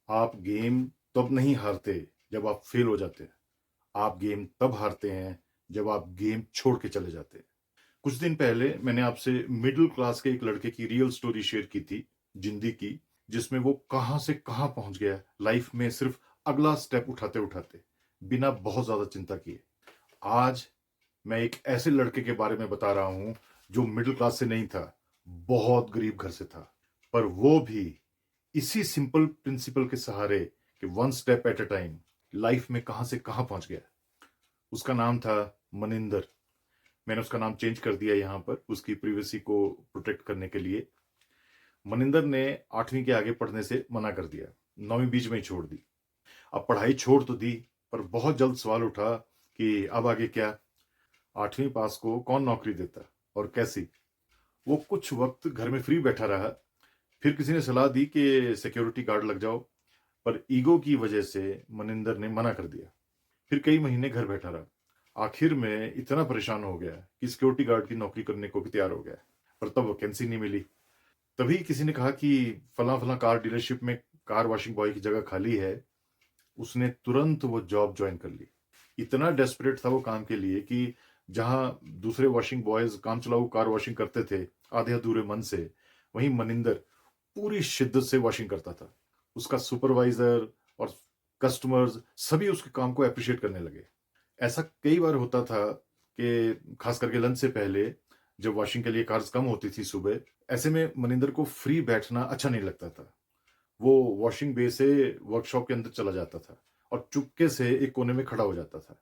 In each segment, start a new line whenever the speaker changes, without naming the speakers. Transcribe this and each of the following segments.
आप गेम तब नहीं हारते जब आप फेल हो जाते हैं। आप गेम तब हारते हैं जब आप गेम छोड़ के चले जाते हैं। कुछ दिन पहले मैंने आपसे मिडिल क्लास के एक लड़के की रियल स्टोरी शेयर की थी, जिंदगी की, जिसमें वो कहां से कहां पहुंच गया लाइफ में सिर्फ अगला स्टेप उठाते उठाते, बिना बहुत ज्यादा चिंता किए। आज मैं एक ऐसे लड़के के बारे में बता रहा हूं जो मिडिल क्लास से नहीं था, बहुत गरीब घर से था, पर वो भी इसी सिंपल प्रिंसिपल के सहारे कि one step at a time life में कहां से कहां पहुंच गया। उसका नाम था मनिंदर। मैंने उसका नाम चेंज कर दिया यहाँ पर उसकी प्रिवेसी को प्रोटेक्ट करने के लिए। मनिंदर ने 8वीं के आगे पढ़ने से मना कर दिया, 9वीं बीच में ही छोड़ दी। अब पढ़ाई छोड़ तो दी, पर बहुत जल्द सवाल उठा कि अब आगे क्या। 8वीं पास को कौन नौकरी देता और कैसी। वो कुछ वक्त घर में फ्री बैठा रहा, फिर किसी ने सलाह दी कि सिक्योरिटी गार्ड लग जाओ, पर ईगो की वजह से मनिंदर ने मना कर दिया। फिर कई महीने घर बैठा रहा, आखिर में इतना परेशान हो गया कि सिक्योरिटी गार्ड की नौकरी करने को भी तैयार हो गया, पर तब वैकेंसी नहीं मिली। तभी किसी ने कहा कि फला फला कार डीलरशिप में कार वॉशिंग बॉय की जगह खाली है। उसने तुरंत वो जॉब ज्वाइन कर ली। इतना डेस्परेट था वो काम के लिए कि जहां दूसरे वॉशिंग बॉयज काम चलाऊ कार वॉशिंग करते थे आधे अधूरे मन से, वहीं मनिंदर पूरी शिद्दत से वॉशिंग करता था। उसका सुपरवाइजर और कस्टमर्स सभी उसके काम को अप्रिशिएट करने लगे। ऐसा कई बार होता था कि खास करके लंच से पहले, जब वॉशिंग के लिए कार्स कम होती थी सुबह, ऐसे में मनिंदर को फ्री बैठना अच्छा नहीं लगता था। वो वॉशिंग बे से वर्कशॉप के अंदर चला जाता था और चुपके से एक कोने में खड़ा हो जाता था,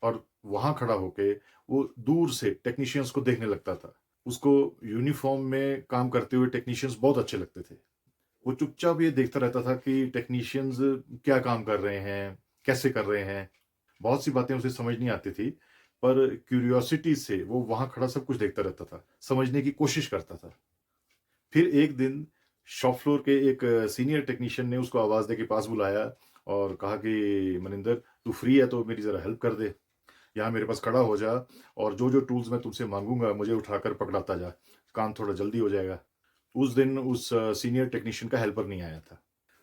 और वहां खड़ा होके वो दूर से टेक्नीशियंस को देखने लगता था। उसको यूनिफॉर्म में काम करते हुए टेक्नीशियंस बहुत अच्छे लगते थे। वो चुपचाप ये देखता रहता था कि टेक्नीशियंस क्या काम कर रहे हैं, कैसे कर रहे हैं। बहुत सी बातें उसे समझ नहीं आती थी, पर क्यूरियोसिटी से वो वहां खड़ा सब कुछ देखता रहता था, समझने की कोशिश करता था। फिर एक दिन शॉप फ्लोर के एक सीनियर टेक्नीशियन ने उसको आवाज दे के पास बुलाया और कहा कि मनिंदर, तू फ्री है तो मेरी जरा हेल्प कर दे, यहाँ मेरे पास खड़ा हो जा, और जो जो टूल्स मैं तुमसे मांगूंगा मुझे उठाकर पकड़ाता जा, काम थोड़ा जल्दी हो जाएगा। उस दिन उस सीनियर टेक्नीशियन का हेल्पर नहीं आया था।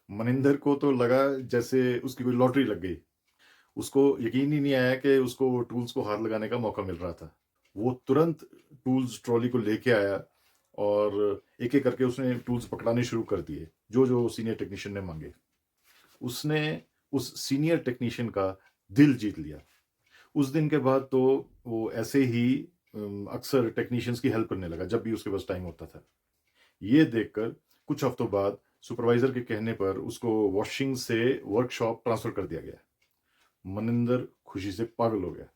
मनिंदर को तो लगा जैसे उसकी कोई लॉटरी लग गई। उसको यकीन ही नहीं आया कि उसको टूल्स को हाथ लगाने का मौका मिल रहा था। वो तुरंत टूल्स ट्रॉली को लेके आया और एक एक करके उसने टूल्स पकड़ाने शुरू कर दिए, जो जो सीनियर टेक्नीशियन ने मांगे। उसने उस सीनियर टेक्नीशियन का दिल जीत लिया। उस दिन के बाद तो वो ऐसे ही अक्सर टेक्नीशियंस की हेल्प करने लगा जब भी उसके पास टाइम होता था। ये देखकर कुछ हफ्तों बाद सुपरवाइजर के कहने पर उसको वॉशिंग से वर्कशॉप ट्रांसफर कर दिया गया। मनिंदर खुशी से पागल हो गया।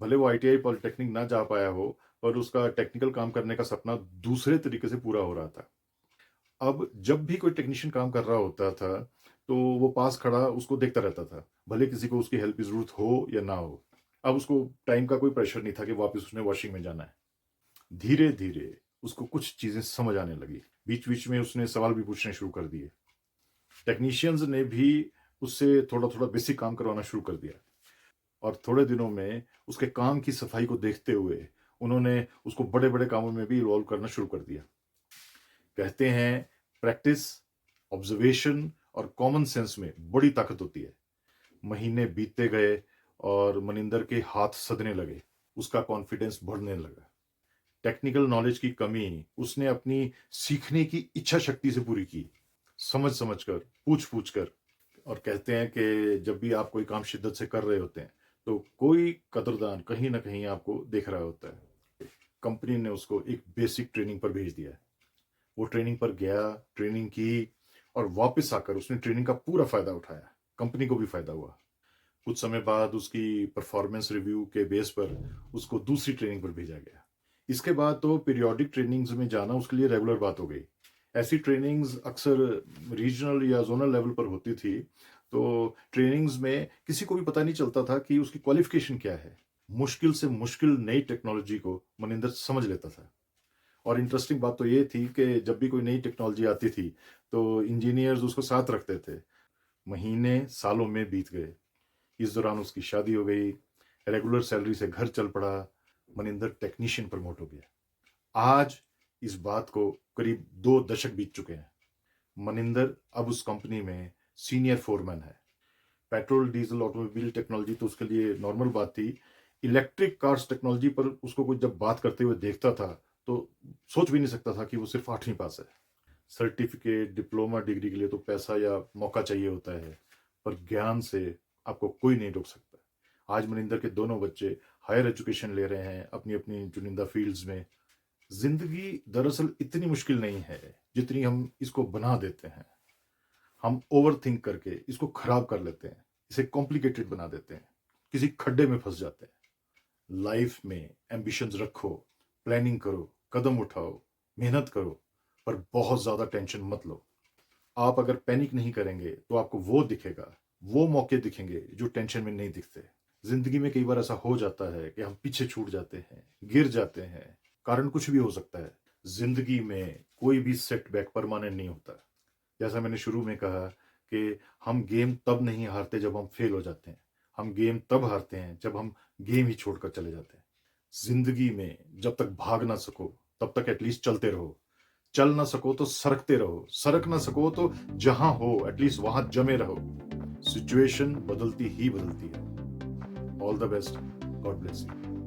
भले वो आईटीआई पॉलिटेक्निक ना जा पाया हो, पर उसका टेक्निकल काम करने का सपना दूसरे तरीके से पूरा हो रहा था। अब जब भी कोई टेक्नीशियन काम कर रहा होता था, तो वो पास खड़ा उसको देखता रहता था, भले किसी को उसकी हेल्प की जरूरत हो या ना हो। अब उसको टाइम का कोई प्रेशर नहीं था कि वापस उसने वॉशिंग में जाना है। धीरे धीरे उसको कुछ चीजें समझ आने लगी। बीच बीच में उसने सवाल भी पूछने शुरू कर दिए। टेक्नीशियंस ने भी उससे थोड़ा थोड़ा बेसिक काम करवाना शुरू कर दिया, और थोड़े दिनों में उसके काम की सफाई को देखते हुए उन्होंने उसको बड़े बड़े कामों में भी इन्वॉल्व करना शुरू कर दिया। कहते हैं प्रैक्टिस, ऑब्जर्वेशन और कॉमन सेंस में बड़ी ताकत होती है। महीने बीतते गए और मनिंदर के हाथ सदने लगे। उसका कॉन्फिडेंस बढ़ने लगा। टेक्निकल नॉलेज की कमी उसने अपनी सीखने की इच्छा शक्ति से पूरी की, समझ समझ कर, पूछ पूछ कर। और कहते हैं कि जब भी आप कोई काम शिद्दत से कर रहे होते हैं, तो कोई कदरदान कहीं ना कहीं आपको देख रहा होता है। कंपनी ने उसको एक बेसिक ट्रेनिंग पर भेज दिया। वो ट्रेनिंग पर गया, ट्रेनिंग की, और वापस आकर उसने ट्रेनिंग का पूरा फायदा उठाया। कंपनी को भी फायदा हुआ। कुछ समय बाद उसकी परफॉर्मेंस रिव्यू के बेस पर उसको दूसरी ट्रेनिंग पर भेजा गया। इसके बाद तो पीरियोडिक ट्रेनिंग्स में जाना उसके लिए रेगुलर बात हो गई। ऐसी ट्रेनिंग्स अक्सर रीजनल या जोनल लेवल पर होती थी। तो ट्रेनिंग्स में किसी को भी पता नहीं चलता था कि उसकी क्वालिफिकेशन क्या है। मुश्किल से मुश्किल नई टेक्नोलॉजी को मनिंदर समझ लेता था। और इंटरेस्टिंग बात तो ये थी कि जब भी कोई नई टेक्नोलॉजी आती थी, तो इंजीनियर्स उसको साथ रखते थे। महीने सालों में बीत गए। इस दौरान उसकी शादी हो गई, रेगुलर सैलरी से घर चल पड़ा। मनिंदर टेक्नीशियन प्रमोट हो गया। आज इस बात को करीब 2 दशक बीत चुके हैं। मनिंदर अब उस कंपनी में सीनियर फोरमैन है। पेट्रोल डीजल ऑटोमोबाइल टेक्नोलॉजी तो उसके लिए नॉर्मल बात थी। इलेक्ट्रिक कार्स टेक्नोलॉजी पर उसको कोई जब बात करते हुए देखता था तो सोच भी नहीं सकता था कि वो सिर्फ 8वीं पास है। सर्टिफिकेट डिप्लोमा डिग्री के लिए तो पैसा या मौका चाहिए होता है, पर ज्ञान से आपको कोई नहीं रोक सकता। आज मनिंदर के दोनों बच्चे हायर एजुकेशन ले रहे हैं अपनी अपनी चुनिंदा फील्ड्स में। जिंदगी दरअसल इतनी मुश्किल नहीं है जितनी हम इसको बना देते हैं। हम ओवर थिंक करके इसको खराब कर लेते हैं, इसे कॉम्प्लिकेटेड बना देते हैं, किसी खड्डे में फंस जाते हैं। लाइफ में एम्बिशंस रखो, प्लानिंग करो, कदम उठाओ, मेहनत करो, पर बहुत ज्यादा टेंशन मत लो। आप अगर पैनिक नहीं करेंगे तो आपको वो दिखेगा, वो मौके दिखेंगे जो टेंशन में नहीं दिखते। जिंदगी में कई बार ऐसा हो जाता है कि हम पीछे छूट जाते हैं, गिर जाते हैं। कारण कुछ भी हो सकता है। जिंदगी में कोई भी सेटबैक परमानेंट नहीं होता। जैसा मैंने शुरू में कहा कि हम गेम तब नहीं हारते जब हम फेल हो जाते हैं। हम गेम तब हारते हैं जब हम गेम ही छोड़कर चले जाते हैं। जिंदगी में जब तक भाग ना सको तब तक एटलीस्ट चलते रहो। चल ना सको तो सरकते रहो, सरक ना सको तो जहां हो एटलीस्ट वहां जमे रहो। सिचुएशन बदलती ही बदलती है। All the best, God bless you.